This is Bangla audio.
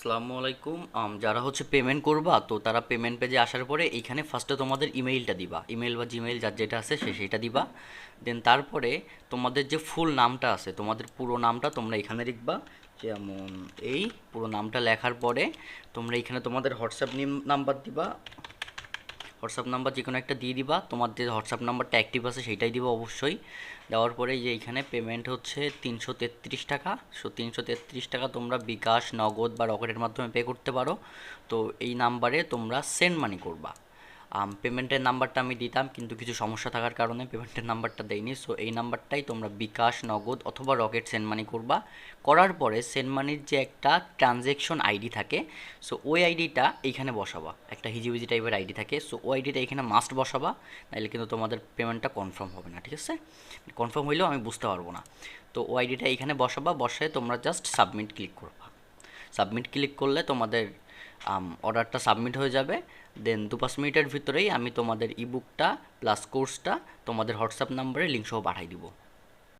আসসালামু আলাইকুম। যারা হচ্ছে পেমেন্ট করবা, তো তারা পেমেন্ট পেজে আসার পরে এইখানে ফার্স্টে তোমাদের ইমেইলটা দিবা, ইমেইল বা জিমেইল যার যেটা আছে সেইটা দিবা। দেন তারপরে তোমাদের যে ফুল নামটা আছে, তোমাদের পুরো নামটা তোমরা এখানে লিখবা। যেমন এই পুরো নামটা লেখার পরে তোমরা এখানে তোমাদের হোয়াটসঅ্যাপ নাম্বার দিবা। হোয়াটসঅ্যাপ নাম্বার যে কোনো একটা দিয়ে দিবা, তোমার যে হোয়াটসঅ্যাপ নাম্বারটা অ্যাক্টিভ আছে সেইটাই দিবা অবশ্যই। দেওয়ার পরে যে এইখানে পেমেন্ট হচ্ছে ৩৩৩ টাকা। ৩৩৩ টাকা তোমরা বিকাশ, নগদ বা রকেটের মাধ্যমে পে করতে পারো। তো এই নাম্বারে তোমরা সেন্ড মানি করবা। পেমেন্টের নাম্বারটা আমি দিতাম, কিন্তু কিছু সমস্যা থাকার কারণে পেমেন্টের নাম্বারটা দেইনি। সো এই নাম্বারটাই তোমরা বিকাশ, নগদ অথবা রকেট সেন্ড মানি করবা। করার পরে সেন্ড মানির যে একটা ট্রানজ্যাকশন আইডি থাকে, সো ওই আইডিটা এইখানে বসাবা। একটা হিজিবিজি টাইপের আইডি থাকে, সো ওই আইডিটা এখানে মাস্ট বসাবা, নাহলে কিন্তু তোমাদের পেমেন্টটা কনফার্ম হবে না। ঠিক আছে, কনফার্ম হইলেও আমি বুঝতে পারবো না। তো ওই আইডিটা এখানে বসাবা, বসায় তোমরা জাস্ট সাবমিট ক্লিক করবা। সাবমিট ক্লিক করলে তোমাদের অর্ডারটা সাবমিট হয়ে যাবে। দেন 2-5 মিনিটের ভিতরেই আমি তোমাদের ইবুকটা প্লাস কোর্সটা তোমাদের হোয়াটসঅ্যাপ নাম্বারে লিঙ্ক সহ পাঠিয়ে দিব।